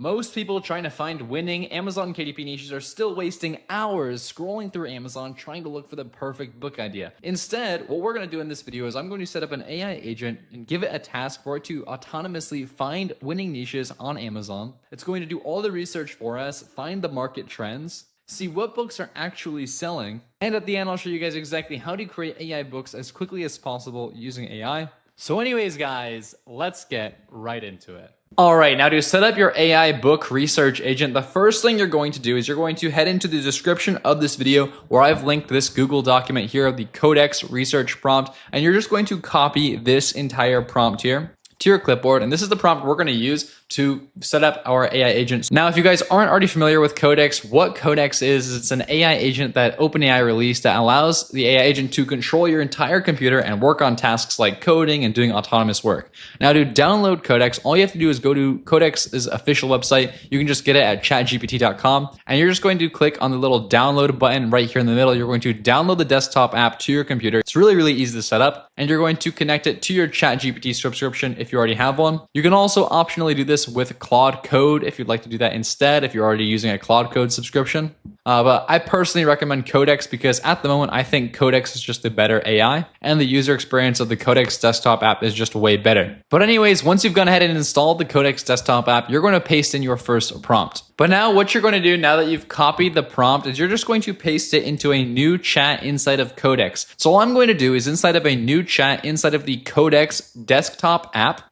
Most people trying to find winning Amazon KDP niches are still wasting hours scrolling through Amazon trying to look for the perfect book idea. Instead, what we're going to do in this video is I'm going to set up an AI agent and give it a task for it to autonomously find winning niches on Amazon. It's going to do all the research for us, find the market trends, see what books are actually selling, and at the end I'll show you guys exactly how to create AI books as quickly as possible using AI. So anyways guys, let's get right into it. Alright, now to set up your AI book research agent, the first thing you're going to do is you're going to head into the description of this video where I've linked this Google document here of the Codex research prompt, and you're just going to copy this entire prompt here to your clipboard, and this is the prompt we're going to use to set up our AI agents. Now, if you guys aren't already familiar with Codex, what Codex is it's an AI agent that OpenAI released that allows the AI agent to control your entire computer and work on tasks like coding and doing autonomous work. Now, to download Codex, all you have to do is go to Codex's official website. You can just get it at chatgpt.com, and you're just going to click on the little download button right here in the middle. You're going to download the desktop app to your computer. It's really easy to set up, and you're going to connect it to your ChatGPT subscription if you already have one. You can also optionally do this with Claude Code if you'd like to do that instead, if you're already using a Claude Code subscription. But I personally recommend Codex because at the moment, I think Codex is just a better AI and the user experience of the Codex desktop app is just way better. But anyways, once you've gone ahead and installed the Codex desktop app, you're going to paste in your first prompt. But now what you're going to do now that you've copied the prompt is you're just going to paste it into a new chat inside of Codex. So all I'm going to do is inside of a new chat inside of the Codex desktop app,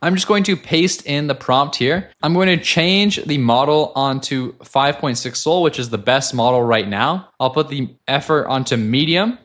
I'm just going to paste in the prompt here. I'm going to change the model onto 5.6 Sol, which is the best model right now. I'll put the effort onto medium,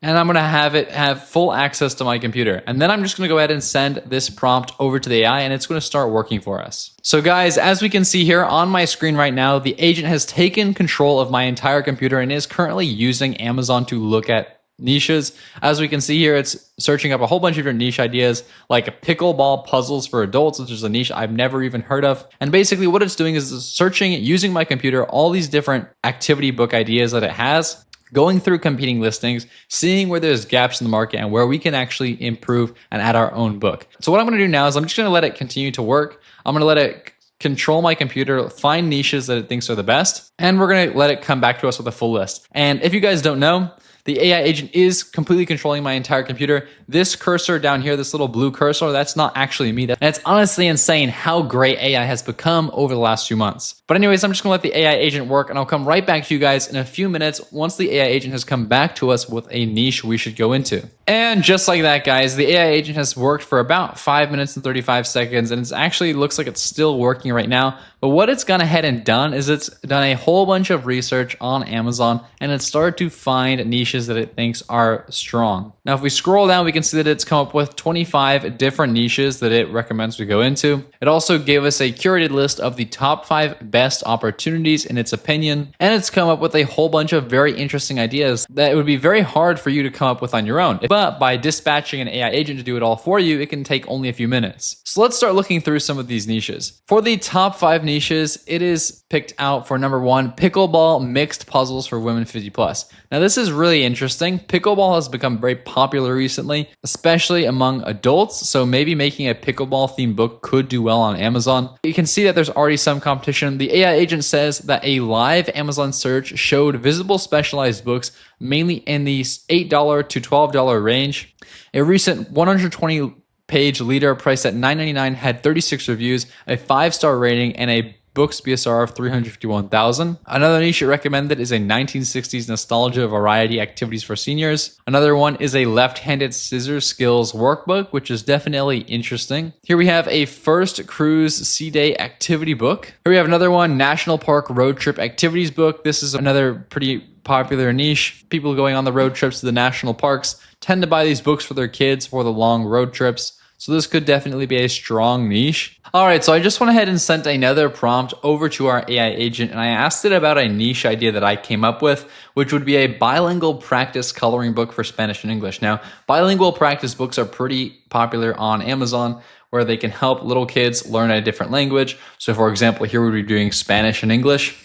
and I'm going to have it have full access to my computer. And then I'm just going to go ahead and send this prompt over to the AI, and it's going to start working for us. So guys, as we can see here on my screen right now, the agent has taken control of my entire computer and is currently using Amazon to look at niches. As we can see here, it's searching up a whole bunch of different niche ideas like pickleball puzzles for adults, which is a niche I've never even heard of. And basically what it's doing is it's searching using my computer all these different activity book ideas that it has, going through competing listings, seeing where there's gaps in the market and where we can actually improve and add our own book. So what I'm going to do now is I'm just going to let it continue to work. I'm going to let it control my computer, find niches that it thinks are the best, and we're going to let it come back to us with a full list. And if you guys don't know, the AI agent is completely controlling my entire computer. This cursor down here, this little blue cursor, that's not actually me. And it's honestly insane how great AI has become over the last few months. But anyways, I'm just gonna let the AI agent work and I'll come right back to you guys in a few minutes once the AI agent has come back to us with a niche we should go into. And just like that, guys, the AI agent has worked for about 5 minutes and 35 seconds, and it actually looks like it's still working right now. But what it's gone ahead and done is it's done a whole bunch of research on Amazon, and it started to find niches that it thinks are strong. Now, if we scroll down, we can see that it's come up with 25 different niches that it recommends we go into. It also gave us a curated list of the top 5 best opportunities in its opinion, and it's come up with a whole bunch of very interesting ideas that it would be very hard for you to come up with on your own. But by dispatching an AI agent to do it all for you, it can take only a few minutes. So let's start looking through some of these niches. For the top 5 niches, it is picked out for number 1, pickleball mixed puzzles for women 50 plus. Now this is really interesting. Pickleball has become very popular recently, especially among adults, so maybe making a pickleball themed book could do well on Amazon. You can see that there's already some competition. The AI agent says that a live Amazon search showed visible specialized books mainly in the $8 to $12 range. A recent 120-page leader priced at $9.99 had 36 reviews, a 5-star rating, and a Books BSR of 351,000. Another niche it recommended is a 1960s nostalgia variety activities for seniors. Another one is a left-handed scissors skills workbook, which is definitely interesting. Here we have a first cruise sea day activity book. Here we have another one, national park road trip activities book. This is another pretty popular niche. People going on the road trips to the national parks tend to buy these books for their kids for the long road trips. So this could definitely be a strong niche. All right, so I just went ahead and sent another prompt over to our AI agent, and I asked it about a niche idea that I came up with, which would be a bilingual practice coloring book for Spanish and English. Now, bilingual practice books are pretty popular on Amazon, where they can help little kids learn a different language. So for example, here we'd be doing Spanish and English.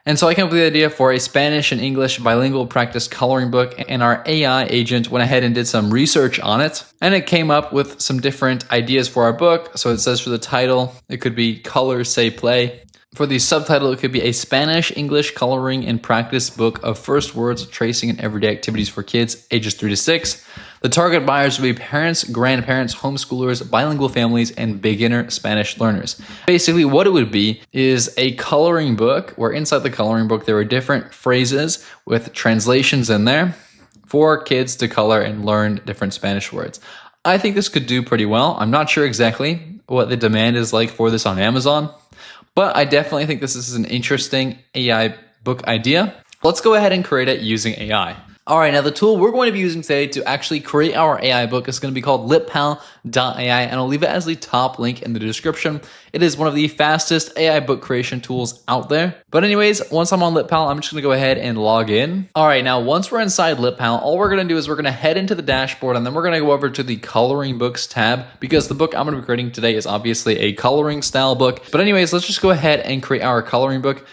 And so I came up with the idea for a Spanish and English bilingual practice coloring book, and our AI agent went ahead and did some research on it, and it came up with some different ideas for our book. So it says for the title, it could be Colors Say Play. For the subtitle, it could be a Spanish-English coloring and practice book of first words, tracing, and everyday activities for kids ages 3 to 6. The target buyers will be parents, grandparents, homeschoolers, bilingual families, and beginner Spanish learners. Basically, what it would be is a coloring book where inside the coloring book, there are different phrases with translations in there for kids to color and learn different Spanish words. I think this could do pretty well. I'm not sure exactly what the demand is like for this on Amazon, but I definitely think this is an interesting AI book idea. Let's go ahead and create it using AI. All right, now the tool we're going to be using today to actually create our AI book is going to be called LitPal.ai, and I'll leave it as the top link in the description. It is one of the fastest AI book creation tools out there. But anyways, once I'm on LitPal, I'm just going to go ahead and log in. All right, now once we're inside LitPal, all we're going to do is we're going to head into the dashboard, and then we're going to go over to the coloring books tab, because the book I'm going to be creating today is obviously a coloring style book. But anyways, let's just go ahead and create our coloring book.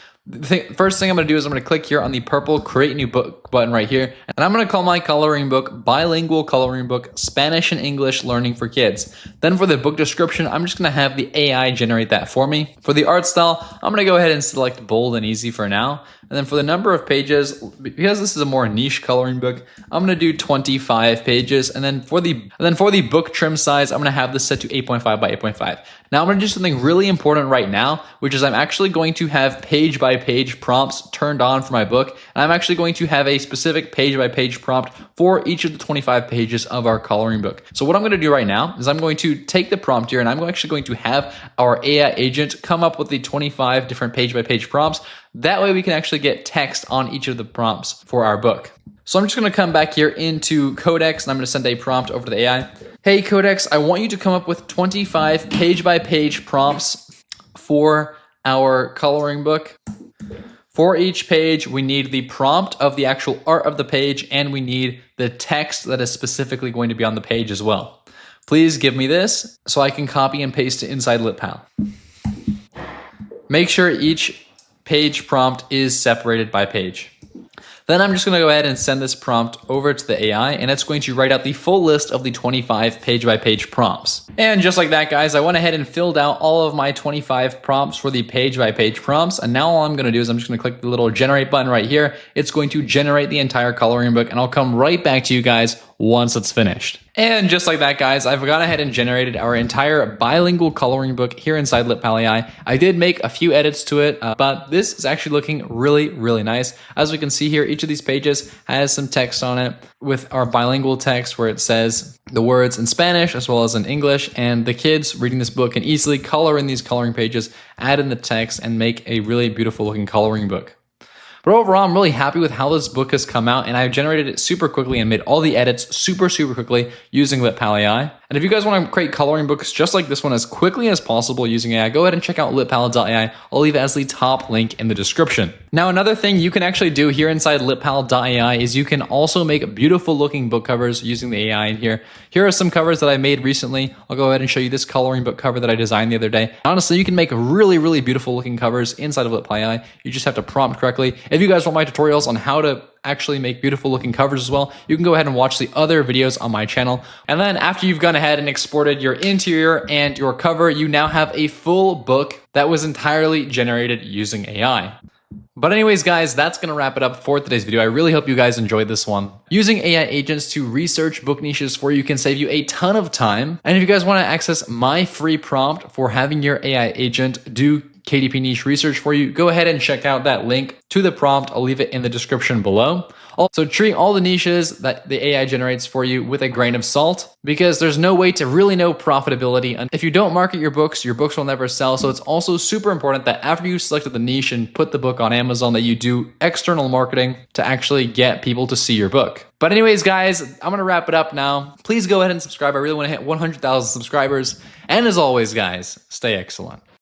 First thing I'm going to do is I'm going to click here on the purple create new book button right here, and I'm going to call my coloring book bilingual coloring book Spanish and English learning for kids. Then for the book description, I'm just going to have the AI generate that for me. For the art style, I'm going to go ahead and select bold and easy for now. And then for the number of pages, because this is a more niche coloring book, I'm going to do 25 pages. And then for the book trim size, I'm going to have this set to 8.5 by 8.5. Now I'm going to do something really important right now, which is I'm actually going to have page by page prompts turned on for my book. And I'm actually going to have a specific page by page prompt for each of the 25 pages of our coloring book. So what I'm going to do right now is I'm going to take the prompt here, and I'm actually going to have our AI agent come up with the 25 different page by page prompts. That way we can actually get text on each of the prompts for our book. So I'm just going to come back here into Codex, and I'm going to send a prompt over to the AI. Hey Codex, I want you to come up with 25 page by page prompts for our coloring book. For each page, we need the prompt of the actual art of the page, and we need the text that is specifically going to be on the page as well. Please give me this so I can copy and paste it inside LitPal. Make sure each page prompt is separated by page. Then I'm just going to go ahead and send this prompt over to the AI, and it's going to write out the full list of the 25 page by page prompts. And just like that, guys, I went ahead and filled out all of my 25 prompts for the page by page prompts. And now all I'm going to do is I'm just going to click the little generate button right here. It's going to generate the entire coloring book, and I'll come right back to you guys once it's finished. And just like that, guys, I've gone ahead and generated our entire bilingual coloring book here inside LitPal AI. I did make a few edits to it, but this is actually looking really, really nice. As we can see here, each of these pages has some text on it with our bilingual text where it says the words in Spanish as well as in English, and the kids reading this book can easily color in these coloring pages, add in the text, and make a really beautiful looking coloring book. But overall, I'm really happy with how this book has come out, and I've generated it super quickly and made all the edits super quickly using LitPal AI. And if you guys want to create coloring books just like this one as quickly as possible using AI, go ahead and check out litpal.ai. I'll leave it as the top link in the description. Now, another thing you can actually do here inside litpal.ai is you can also make beautiful looking book covers using the AI in here. Here are some covers that I made recently. I'll go ahead and show you this coloring book cover that I designed the other day. Honestly, you can make really beautiful looking covers inside of LitPal AI. You just have to prompt correctly. If you guys want my tutorials on how to actually make beautiful looking covers as well, you can go ahead and watch the other videos on my channel. And then after you've gone ahead and exported your interior and your cover, you now have a full book that was entirely generated using AI. But anyways, guys, that's going to wrap it up for today's video. I really hope you guys enjoyed this one. Using AI agents to research book niches for you can save you a ton of time. And if you guys want to access my free prompt for having your AI agent do KDP niche research for you, go ahead and check out that link to the prompt. I'll leave it in the description below. Also, treat all the niches that the AI generates for you with a grain of salt, because there's no way to really know profitability. And if you don't market your books will never sell. So it's also super important that after you selected the niche and put the book on Amazon, that you do external marketing to actually get people to see your book. But anyways, guys, I'm going to wrap it up now. Please go ahead and subscribe. I really want to hit 100,000 subscribers. And as always, guys, stay excellent.